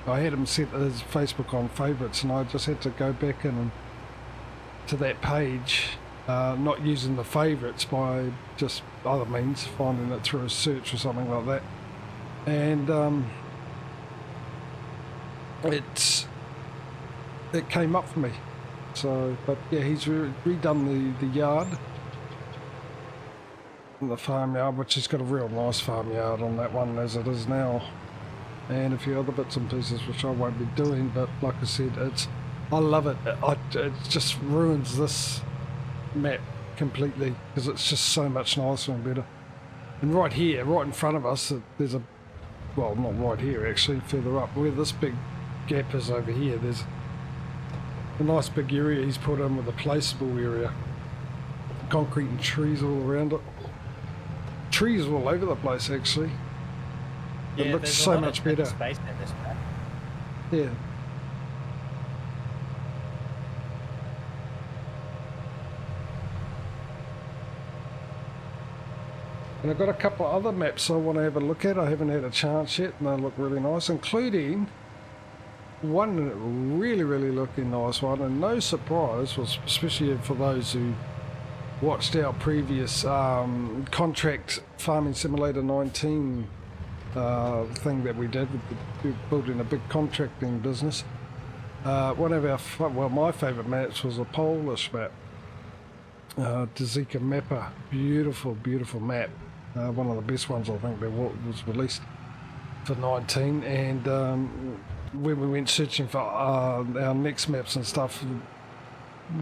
I had him set his Facebook on favourites, and I just had to go back in and to that page, not using the favourites by just other means, finding it through a search or something like that, and it came up for me. So, but yeah, he's redone the yard, the farmyard, which has got a real nice farmyard on that one as it is now, and a few other bits and pieces which I won't be doing. But like I said, I love it. It just ruins this map completely because it's just so much nicer and better. And right here, right in front of us, there's a, well, not right here actually, further up where this big gap is over here, there's a nice big area he's put in with a placeable area, concrete and trees all around it. Trees all over the place actually. Yeah, it looks so much better. Space in this map. Yeah. And I've got a couple of other maps I want to have a look at. I haven't had a chance yet, and they look really nice, including one really looking nice one, and no surprise, was especially for those who watched our previous contract Farming Simulator 19 thing that we did with building a big contracting business. One of our, well, my favourite maps was a Polish map, Dzika Mappa. Beautiful map. One of the best ones I think that was released for 19, and when we went searching for our next maps and stuff,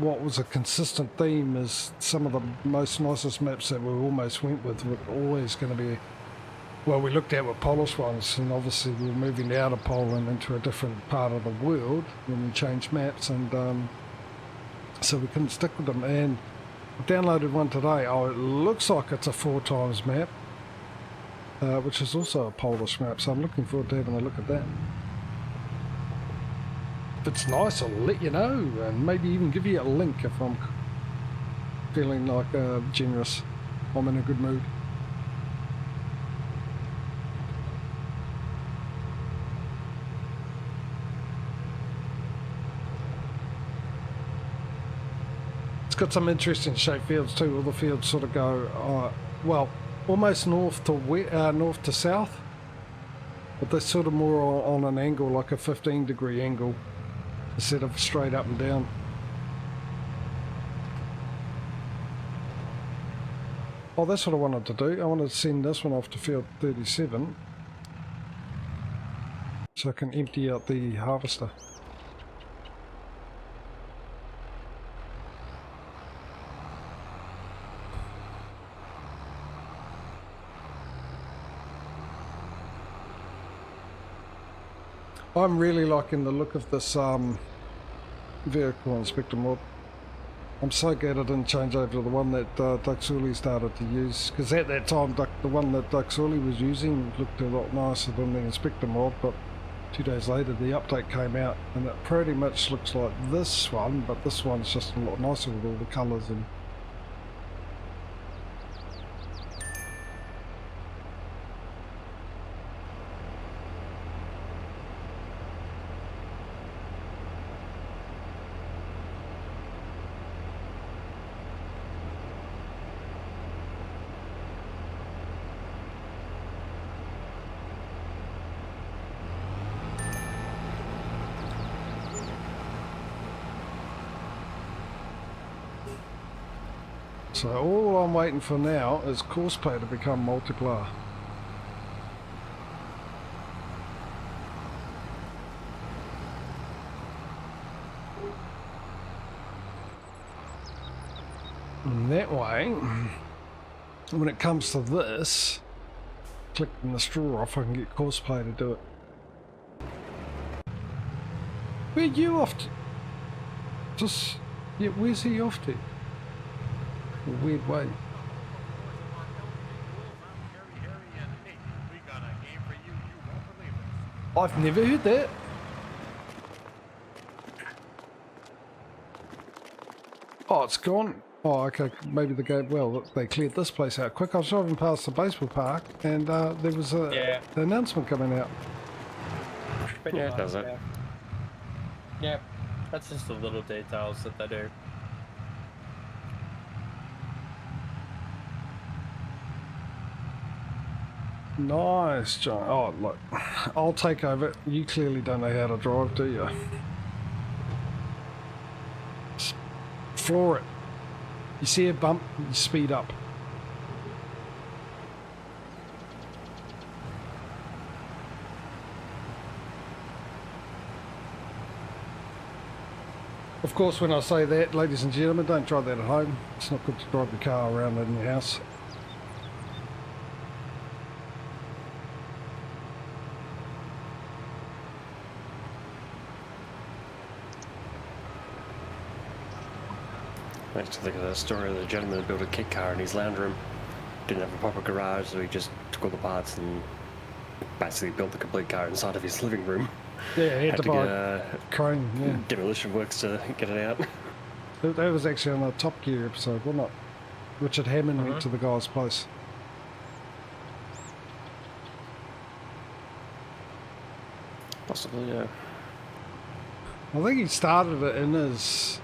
what was a consistent theme is some of the most nicest maps that we almost went with were always going to be, well, we looked at were Polish ones, and obviously we were moving out of Poland into a different part of the world when we changed maps, and so we couldn't stick with them. And I downloaded one today. Oh, it looks like it's a 4x map, which is also a Polish map, so I'm looking forward to having a look at that. If it's nice, I'll let you know, and maybe even give you a link if I'm feeling like generous. I'm in a good mood. Got some interesting shaped fields too. All the fields sort of go, well, almost north to south, but they're sort of more on an angle, like a 15-degree angle, instead of straight up and down. Oh, that's what I wanted to do. I wanted to send this one off to field 37, so I can empty out the harvester. I'm really liking the look of this vehicle inspector mod. I'm so glad I didn't change over to the one that Duxuli started to use, because at that time the one that Duxuli was using looked a lot nicer than the inspector mod, but 2 days later the update came out and it pretty much looks like this one, but this one's just a lot nicer with all the colours. And so all I'm waiting for now is course play to become multiplayer. And that way, when it comes to this, clicking the straw off, I can get course play to do it. Where you off to? Just, yeah, where's he off to? A weird way. I've never heard that. Oh, it's gone. Oh, okay, maybe the game, well, they cleared this place out quick. I was driving past the baseball park and there was an announcement coming out. Pretty Yeah, much, it does it. yeah. Yep, that's just the little details that they do. Nice, John. Oh, look, I'll take over. You clearly don't know how to drive, do you? Just floor it. You see a bump, you speed up. Of course, when I say that, ladies and gentlemen, don't try that at home. It's not good to drive your car around in your house. I used to think of the story of the gentleman who built a kit car in his lounge room. Didn't have a proper garage, so he just took all the parts and basically built the complete car inside of his living room. Yeah, he had to buy get a crane, yeah. demolition works to get it out. That was actually on a Top Gear episode, wasn't it? Richard Hammond went to the guy's place. Possibly, yeah. I think he started it in his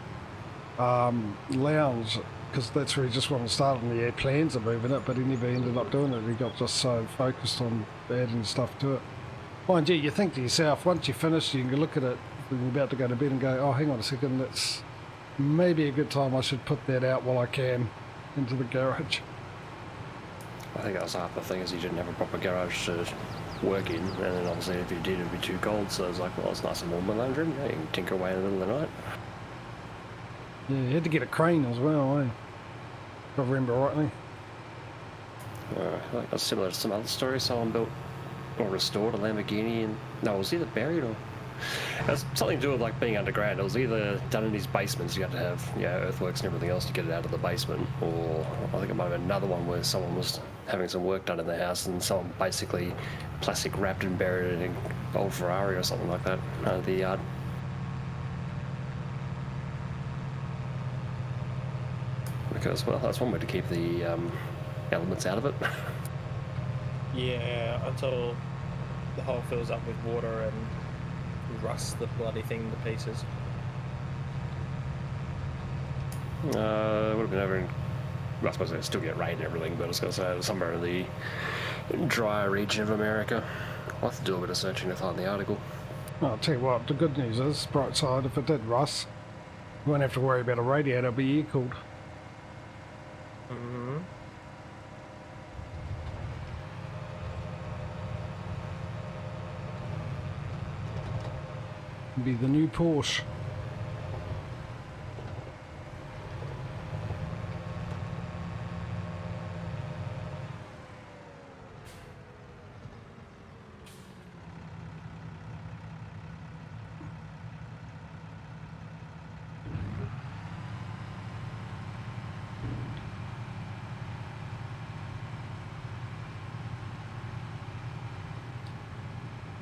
lounge, because that's where he just wanted to start, and he had plans of moving it, but he never ended up doing it. He got just so focused on adding stuff to it. Mind you, you think to yourself, once you finish, you can look at it when you're about to go to bed and go, oh, hang on a second, that's maybe a good time I should put that out while I can into the garage. I think that was half the thing, is he didn't have a proper garage to work in, and then obviously if you did, it'd be too cold, so it's like, well, it's nice and warm in the lounge room, yeah, you can tinker away in the middle of the night. Yeah, you had to get a crane as well, eh? If I remember rightly. I think that's similar to some other stories. Someone built or restored a Lamborghini, and no, it was either buried or it was something to do with like being underground. It was either done in his basement, so you had to have earthworks and everything else to get it out of the basement, or I think it might have been another one where someone was having some work done in the house and someone basically plastic wrapped and buried it in an old Ferrari or something like that out of the yard. Because, well, that's one way to keep the elements out of it. Yeah, until the hole fills up with water and rusts the bloody thing to pieces. It would have been over in, well, I suppose it'd still get rain and everything, but I was going to say somewhere in the drier region of America. I'll have to do a bit of searching to find the article. Well, I'll tell you what, the good news is, bright side, if it did rust, you won't have to worry about a radiator, it'll be air-cooled. Mm-hmm. It'll be the new Porsche.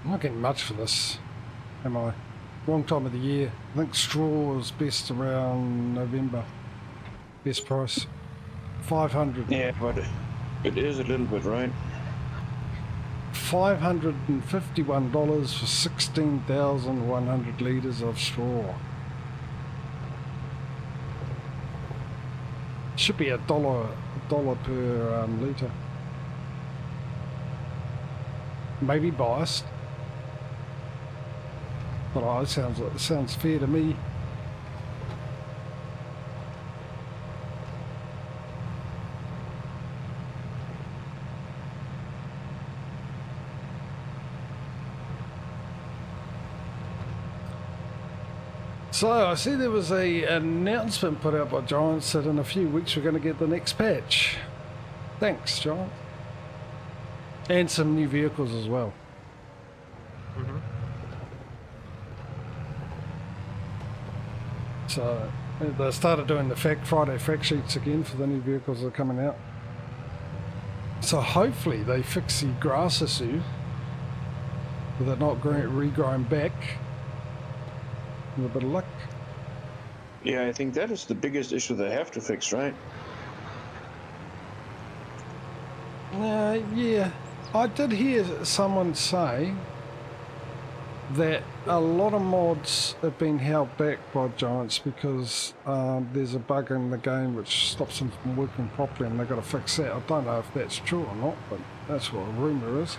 I'm not getting much for this, am I? Wrong time of the year. I think straw is best around November. Best price. 500. Yeah, but it is a little bit, right? $551 for 16,100 litres of straw. Should be $1 per litre. Maybe biased. But it sounds fair to me. So I see there was an announcement put out by Giants that in a few weeks we're going to get the next patch. Thanks, Giants. And some new vehicles as well. Mm-hmm. So they started doing the Friday fact sheets again for the new vehicles that are coming out. So hopefully they fix the grass issue with it not regrowing back. With a bit of luck. Yeah, I think that is the biggest issue they have to fix, right? Yeah, I did hear someone say that a lot of mods have been held back by Giants because there's a bug in the game which stops them from working properly, and they've got to fix that. I don't know if that's true or not, but that's what a rumour is.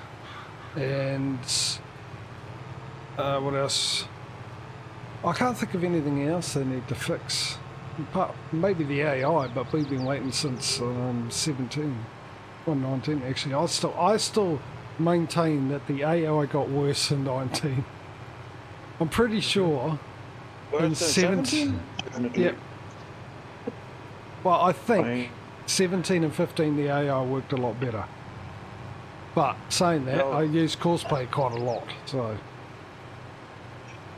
And what else? I can't think of anything else they need to fix. Apart, maybe the AI, but we've been waiting since 17 or 19 actually. I still maintain that the AI got worse in 19. I'm pretty sure in 17. Yeah. Well, I think 17 and 15 the AI worked a lot better. But saying that, I use Courseplay quite a lot, so.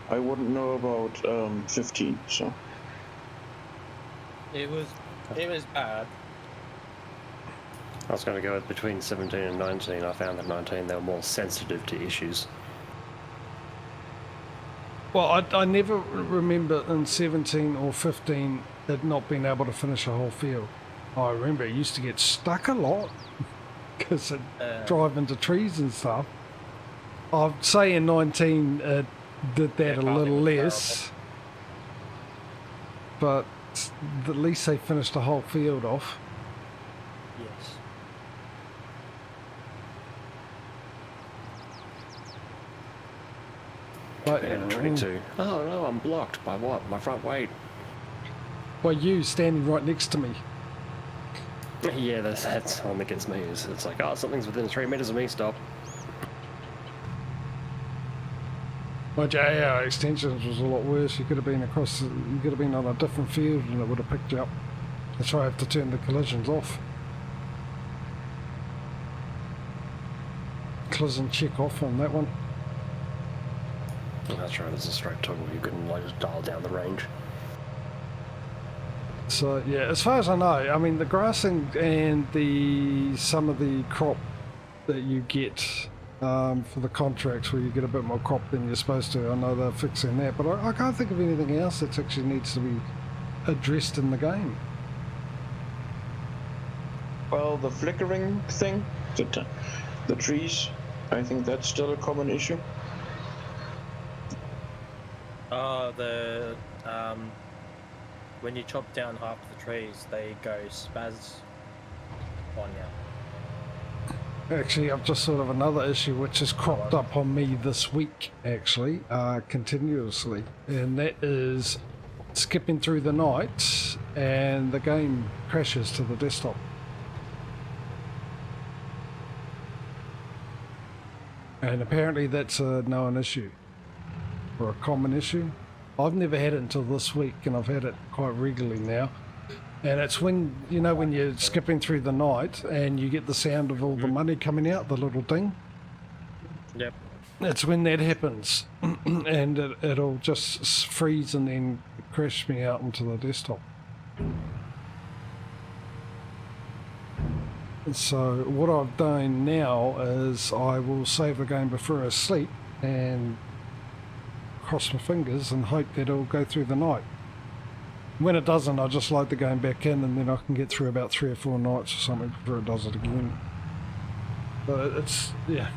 I wouldn't know about 15, so. It was bad. I was going to go with between 17 and 19. I found that 19 they were more sensitive to issues. Well, I never remember in 17 or 15 it not being able to finish a whole field. I remember it used to get stuck a lot because it drive into trees and stuff. I'd say in 19 it did that a little less, but at least they finished the whole field off. Yes. But, And 22. Oh no, I'm blocked by what? My front weight. by you standing right next to me. Yeah, that's the one that gets me. It's like, oh, something's within 3 meters of me, stop. My JR extensions was a lot worse. You could have been on a different field and it would have picked you up. That's why I have to turn the collisions off. Collision check off on that one. Oh, that's right, it's a straight toggle. You couldn't like just dial down the range. So yeah, as far as I know, I mean the grassing and some of the crop that you get for the contracts where you get a bit more crop than you're supposed to, I know they're fixing that, but I can't think of anything else that actually needs to be addressed in the game. Well, the flickering thing, the trees, I think that's still a common issue. When you chop down half the trees, they go spaz on you. Actually, I've just thought of another issue which has cropped up on me this week, actually, continuously, and that is skipping through the night and the game crashes to the desktop. And apparently that's a known issue, or a common issue. I've never had it until this week, and I've had it quite regularly now. And it's when, you know, when you're skipping through the night and you get the sound of all the money coming out, the little ding. Yep. It's when that happens, and it'll just freeze and then crash me out into the desktop. So what I've done now is I will save the game before I sleep and cross my fingers and hope that it'll go through the night. When it doesn't, I just load the game back in and then I can get through about 3 or 4 nights or something before it does it again. But it's, yeah.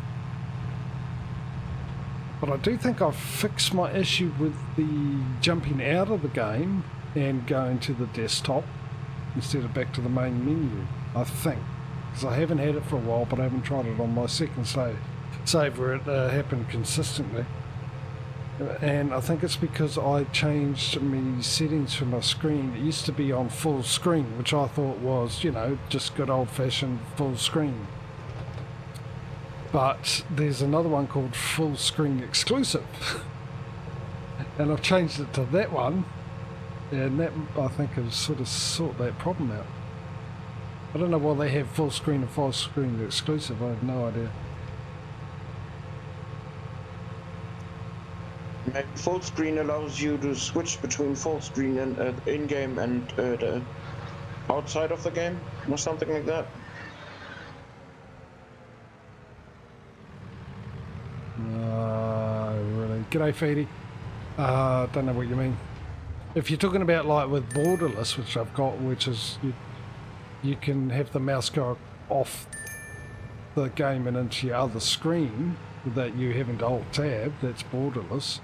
But I do think I've fixed my issue with the jumping out of the game and going to the desktop instead of back to the main menu, I think. Because I haven't had it for a while, but I haven't tried it on my second save where it happened consistently. And I think it's because I changed my settings for my screen. It used to be on full screen, which I thought was, you know, just good old-fashioned full screen. But there's another one called full screen exclusive. And I've changed it to that one. And that, I think, has sort of sort that problem out. I don't know why they have full screen and full screen exclusive. I have no idea. Full screen allows you to switch between full screen and in-game and the outside of the game, or something like that. Really? G'day, Feedy. Don't know what you mean. If you're talking about like with borderless, which I've got, which is you can have the mouse go off the game and into your other screen, that you having to alt tab, that's borderless.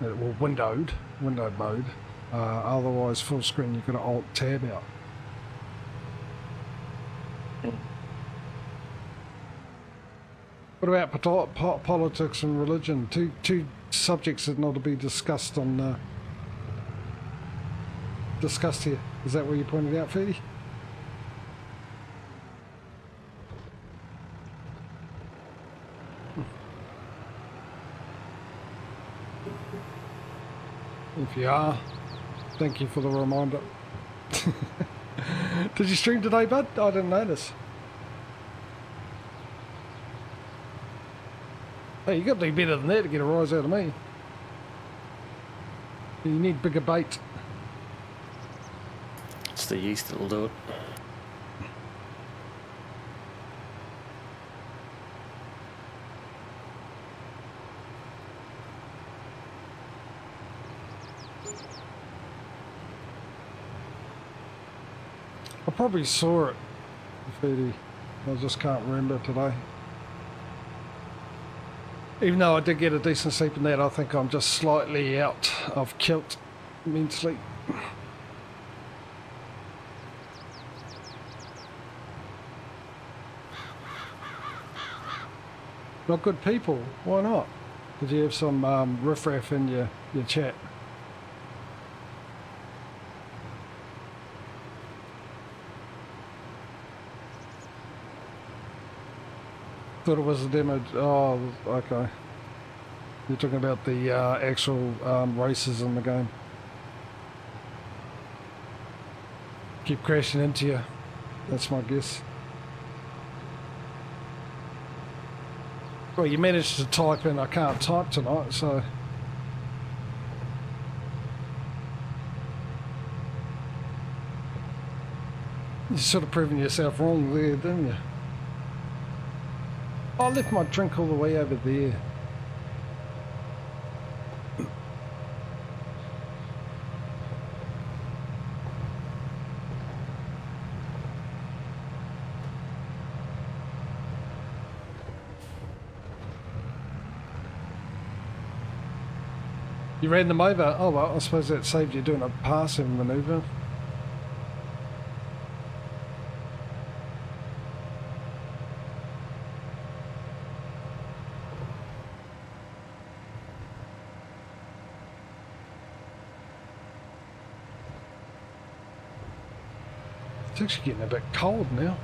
Well, windowed mode. Otherwise, full screen, you've got to alt tab out. What about politics and religion? Two subjects that not to be discussed on discussed here. Is that what you pointed out, Feedy? If you are, thank you for the reminder. Did you stream today, bud? I didn't notice. Hey, you got to do better than that to get a rise out of me. You need bigger bait. It's the yeast that'll do it. I probably saw it, Feedy. I just can't remember today. Even though I did get a decent sleep in that, I think I'm just slightly out of kilt mentally. Not good people. Why not? Did you have some riffraff in your chat? Thought it was a demo. Oh, okay. You're talking about the actual races in the game. Keep crashing into you. That's my guess. Well, you managed to type in, I can't type tonight, so... You're sort of proving yourself wrong there, didn't you? I left my drink all the way over there. You ran them over? Oh well, I suppose that saved you doing a passing manoeuvre. It's actually getting a bit cold now.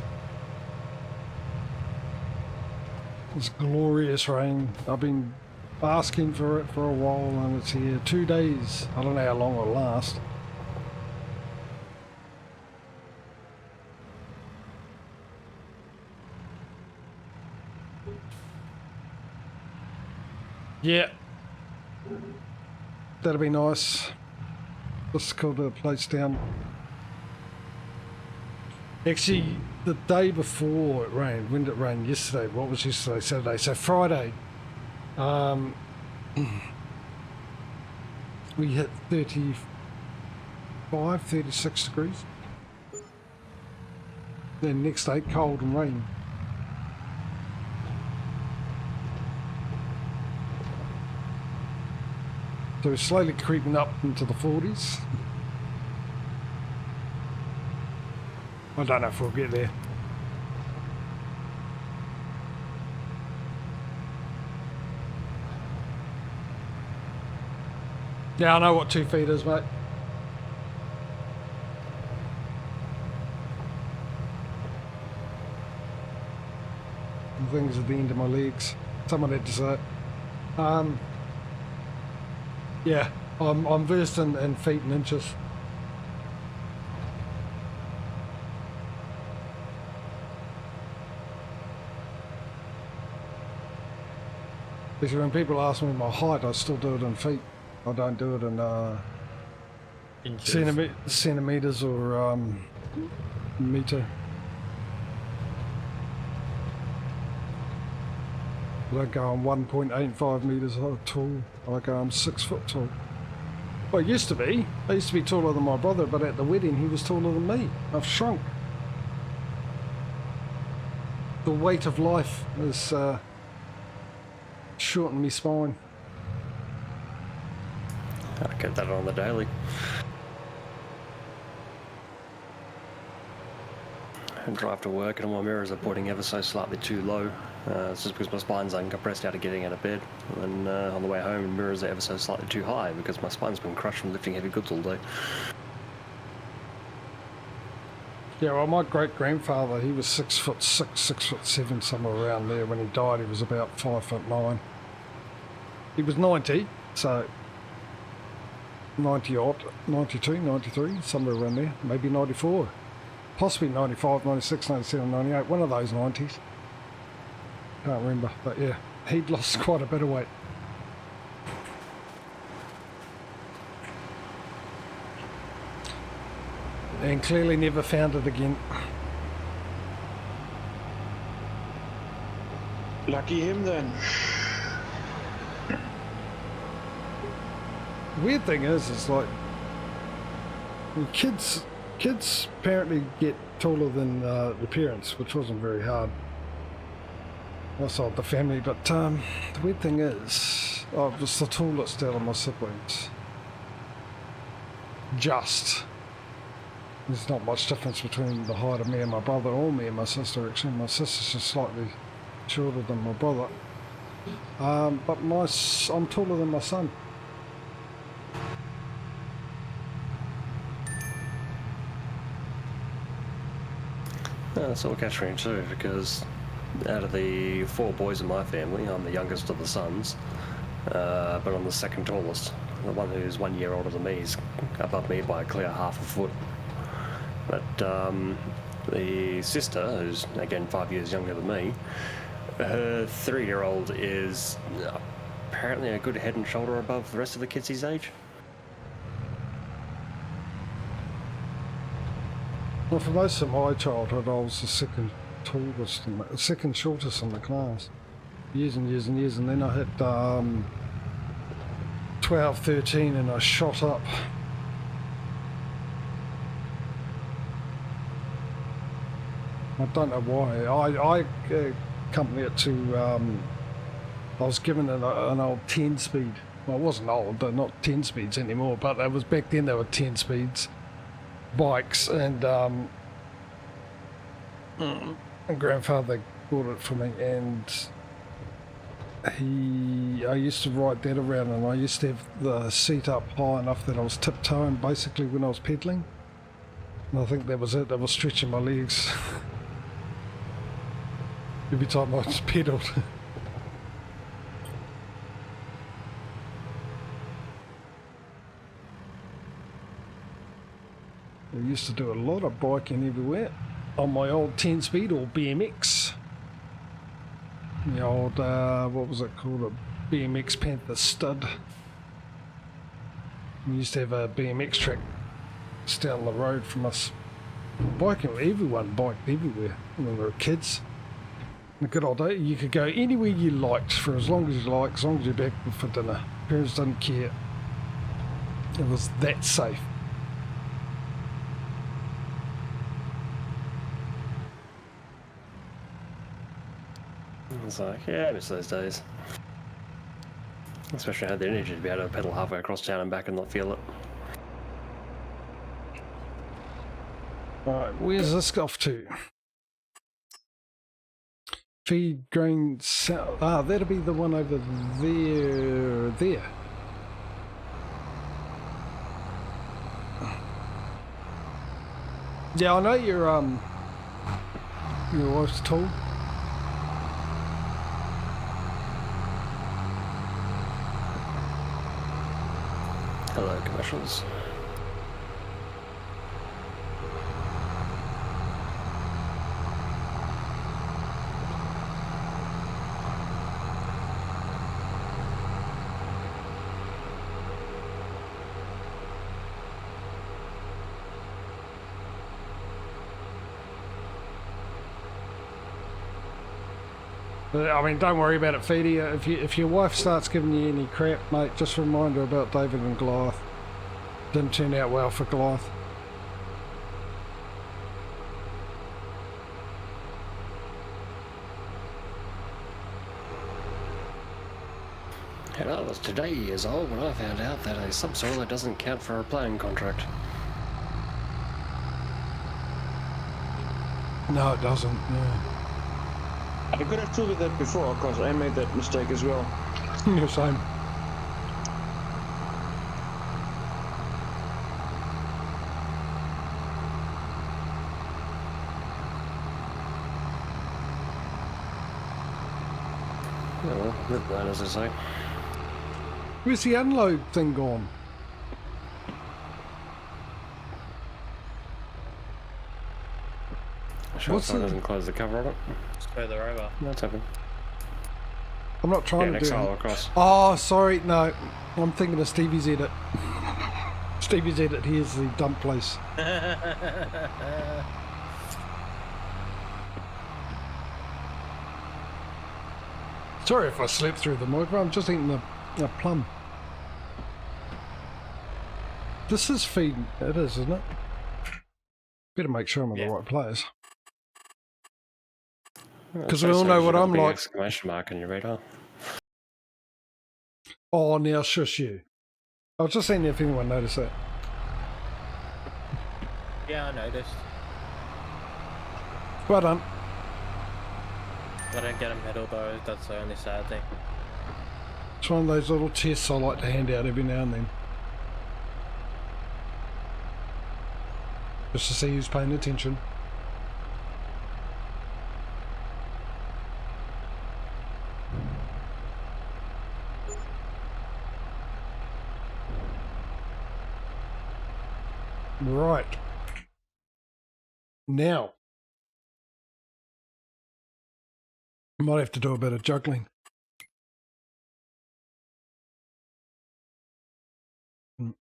It's glorious rain. I've been asking for it for a while and it's here. 2 days. I don't know how long it'll last. Yeah. That'll be nice. Just cool the place down. Actually, the day before it rained, when did it rain? Yesterday. What was yesterday? Saturday. So Friday, we hit 35, 36 degrees. Then next day, cold and rain. So we're slowly creeping up into the 40s. I don't know if we'll get there. Yeah, I know what 2 feet is, mate. The thing's at the end of my legs. Someone had to say it. Yeah, I'm versed in feet and inches. Because when people ask me my height, I still do it in feet. I don't do it in centimeters or meter. I don't go on 1.85 meters tall. I go I'm 6 foot tall. Well, I used to be. I used to be taller than my brother, but at the wedding he was taller than me. I've shrunk. The weight of life is shorten my spine. I get that on the daily. And drive to work and all my mirrors are pointing ever so slightly too low. It's just because my spine's uncompressed out of getting out of bed. And on the way home, mirrors are ever so slightly too high because my spine's been crushed from lifting heavy goods all day. Yeah, well, my great-grandfather, he was 6'6", 6'7", somewhere around there. When he died, he was about 5'9". He was 90, so 90 odd, 92, 93, somewhere around there, maybe 94, possibly 95, 96, 97, 98, one of those 90s. Can't remember, but yeah, he'd lost quite a bit of weight. And clearly never found it again. Lucky him then. Weird thing is like kids apparently get taller than the parents, which wasn't very hard outside the family. But the weird thing is, I was the tallest out of my siblings. There's not much difference between the height of me and my brother, or me and my sister. Actually, my sister's just slightly shorter than my brother. But I'm taller than my son. That's all catch-me too, because out of the 4 boys in my family, I'm the youngest of the sons, but I'm the second tallest. The one who's 1 year older than me is above me by a clear half a foot. But the sister, who's again 5 years younger than me, her 3-year-old is apparently a good head and shoulder above the rest of the kids his age. Well, for most of my childhood, I was the second shortest in the class. Years and years and years, and then I hit 12, 13, and I shot up. I don't know why. I accompanied it to, I was given an old 10-speed. Well, it wasn't old, they're not 10 speeds anymore, but it was back then they were 10 speeds bikes, and grandfather bought it for me, and I used to ride that around, and I used to have the seat up high enough that I was tiptoeing basically when I was pedaling. And I think that was it. I was stretching my legs every time I just pedaled. I used to do a lot of biking everywhere on my old 10-speed or BMX. The old, what was it called? A BMX Panther Stud. We used to have a BMX track just down the road from us. Biking, everyone biked everywhere when we were kids. In the good old day, you could go anywhere you liked for as long as you liked, as long as you're back for dinner. Parents didn't care. It was that safe. It's like, yeah, I miss those days. Especially I had the energy to be able to pedal halfway across town and back and not feel it. Alright, where's this off to? Feed grain south. Ah, that'll be the one over there. Yeah, I know your wife's tall. Hello, commercials. I mean, don't worry about it, Feedy. If your wife starts giving you any crap, mate, just remind her about David and Goliath. Didn't turn out well for Goliath. And I was today years old when I found out that a subsoiler doesn't count for a playing contract. No, it doesn't. Yeah. I could have told you that before, because I made that mistake as well. Yeah, same. Oh well, live learn, as I say. Where's the unload thing gone? Sure, What's so it the- doesn't close the cover on it. Just further over. That's happened. I'm not trying Yeah, to next do aisle it. across. Oh, sorry, no. I'm thinking of Stevie's edit. Stevie's edit, here's the dump place. Sorry if I slept through the microphone, I'm just eating a plum. This is feeding, it is, isn't it? Better make sure I'm in the right place. Because we all know what I'm like. Exclamation mark on your radar. Oh, now shush you. I was just seeing if anyone noticed that. Yeah, I noticed. Well done. I don't get a medal though, that's the only sad thing. It's one of those little tests I like to hand out every now and then. Just to see who's paying attention. Right. Now. Might have to do a bit of juggling.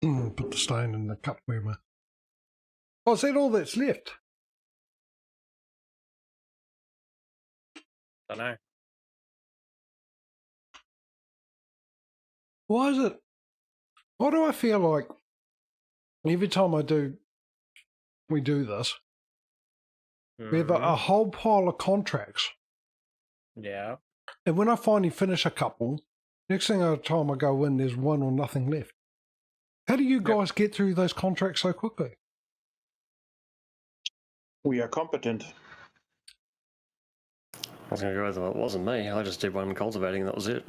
Put the stone in the cup warmer. Oh, is that all that's left? Don't know. Why is it? Why do I feel like every time we do this, we have a whole pile of contracts. Yeah. And when I finally finish a couple, next thing time I go in, there's one or nothing left. How do you guys get through those contracts so quickly? We are competent. I was going to go with it wasn't me. I just did one cultivating and that was it.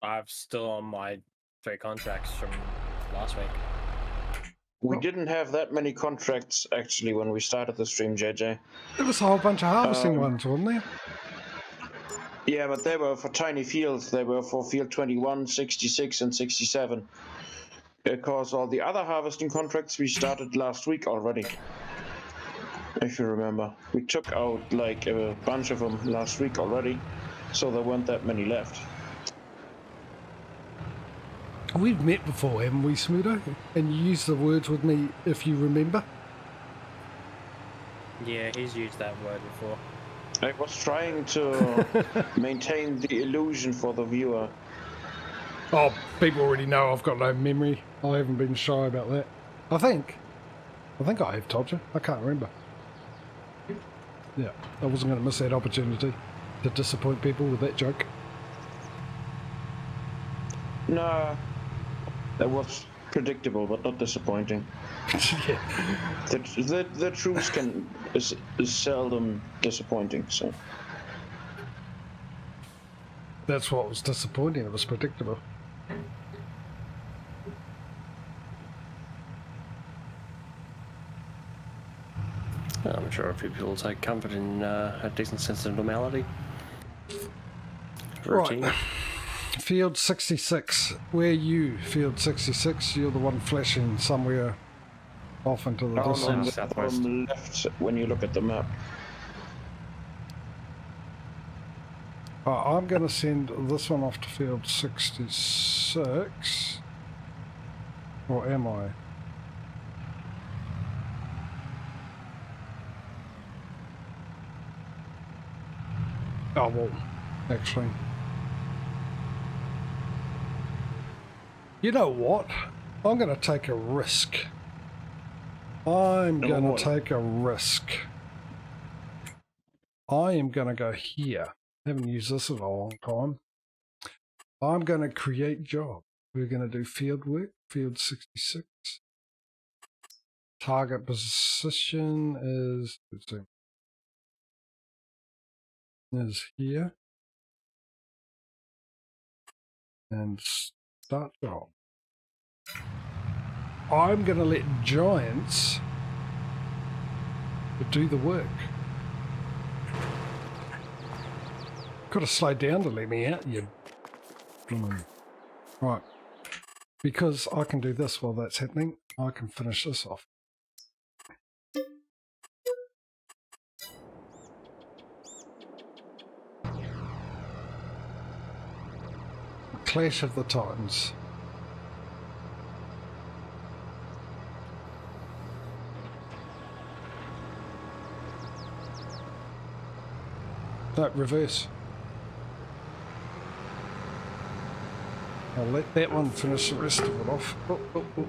I'm still on my 3 contracts from last week. We didn't have that many contracts actually when we started the stream, JJ. There was a whole bunch of harvesting ones, wasn't there? Yeah, but they were for tiny fields. They were for field 21, 66, and 67. Because all the other harvesting contracts we started last week already. If you remember. We took out like a bunch of them last week already. So there weren't that many left. We've met before, haven't we, Smudo? And you used the words with me, if you remember. Yeah, he's used that word before. I was trying to maintain the illusion for the viewer. Oh, people already know I've got no memory. I haven't been shy about that. I think I have told you. I can't remember. Yeah, I wasn't going to miss that opportunity to disappoint people with that joke. Nah, that was predictable, but not disappointing. Yeah. The truth is seldom disappointing. So That's what was disappointing. It was predictable. I'm sure a few people take comfort in a decent sense of normality. Routine. Right. Field 66. Where are you, Field 66? You're the one flashing somewhere off into the on distance. the Southwest. bottom left when you look at the map. I'm going to send this one off to Field 66. Or am I? Oh, well, actually. You know what? I'm going to take a risk. I'm going to take a risk. I am going to go here. Haven't used this in a long time. I'm going to create job. We're going to do field work, field 66. Target position is here. And start job. I'm going to let giants do the work. Got to slow down to let me out, you. Right. Because I can do this while that's happening, I can finish this off. Clash of the Titans. No, reverse. I'll let that one finish the rest of it off. Oh, oh, oh.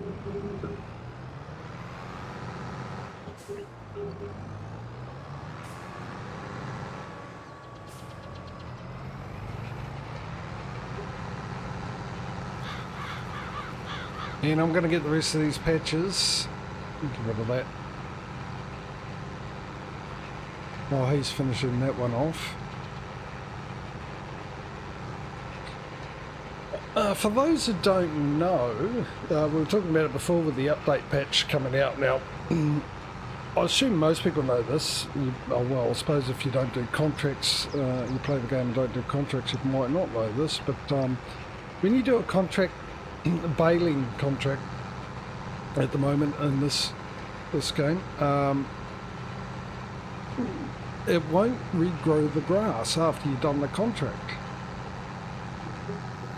And I'm going to get the rest of these patches. Get rid of that. While he's finishing that one off. For those who don't know, we were talking about it before with the update patch coming out now. I assume most people know this. Well, I suppose if you don't do contracts, you play the game and don't do contracts, you might not know this. But when you do a contract, a baling contract at the moment in this game, it won't regrow the grass after you've done the contract.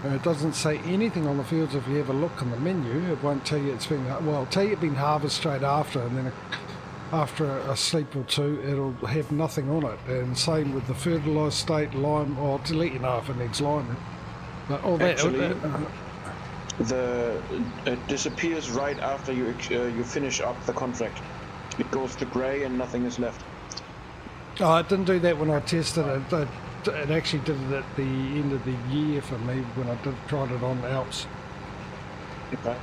It doesn't say anything on the fields. If you ever look in the menu, it won't tell you it's been, well, it'll tell you it's been harvested straight after, and then after a sleep or two, it'll have nothing on it. And same with the fertilised state, lime, or to let you know if it needs lime. But all that. Actually, it disappears right after you finish up the contract. It goes to grey and nothing is left. Oh, it didn't do that when I tested it. It actually did it at the end of the year for me when I tried it on Alps. Okay.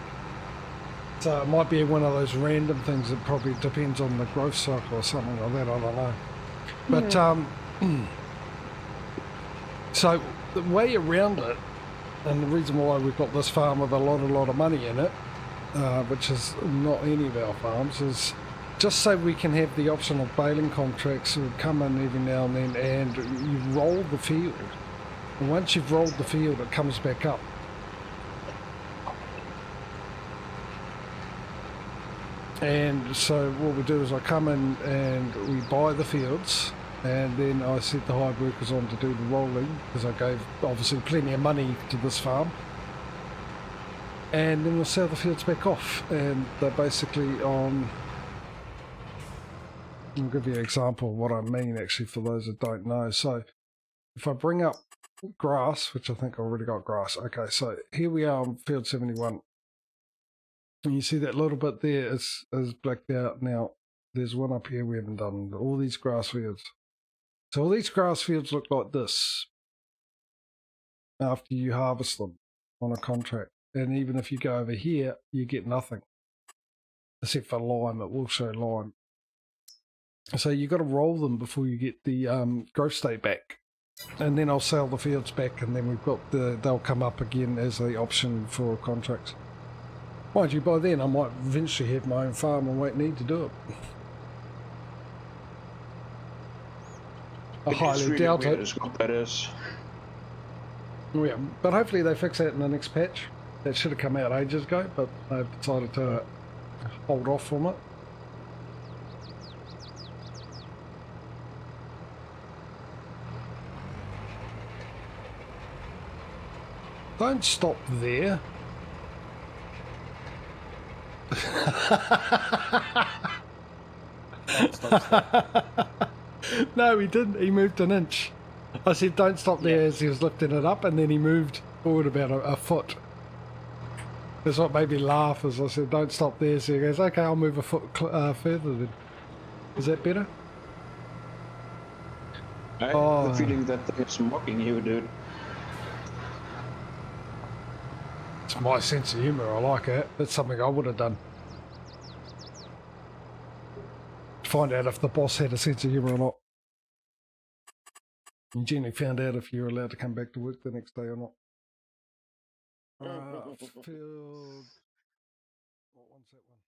So it might be one of those random things that probably depends on the growth cycle or something like that, I don't know. But so the way around it, and the reason why we've got this farm with a lot of money in it, which is not any of our farms, is just so we can have the option of baling contracts that come in every now and then, and you roll the field. And once you've rolled the field, it comes back up. And so what we do is I come in and we buy the fields, and then I set the hired workers on to do the rolling, because I gave obviously plenty of money to this farm. And then we'll sell the fields back off, and they're basically on... I'll give you an example of what I mean, actually, for those that don't know. So if I bring up grass, which I think I already got grass. Okay, so here we are on field 71. And you see that little bit there is blacked out. Now, there's one up here we haven't done. All these grass fields. So all these grass fields look like this after you harvest them on a contract. And even if you go over here, you get nothing. Except for lime, it will show lime. So you've got to roll them before you get the growth state back. And then I'll sell the fields back, and then we've got they'll come up again as the option for contracts. Mind you, by then I might eventually have my own farm and won't need to do it. I highly doubt it. Is what that is. Yeah, but hopefully they fix that in the next patch. That should have come out ages ago, but they've decided to hold off from it. Don't stop there. No, he didn't. He moved an inch. I said don't stop there as he was lifting it up, and then he moved forward about a foot. That's what made me laugh, as I said don't stop there. So he goes, okay, I'll move a foot further then. Is that better? I have the feeling that they're mocking you, dude. It's my sense of humour. I like it. That's something I would have done. Find out if the boss had a sense of humour or not. You generally found out if you're allowed to come back to work the next day or not. Field. What one's that one?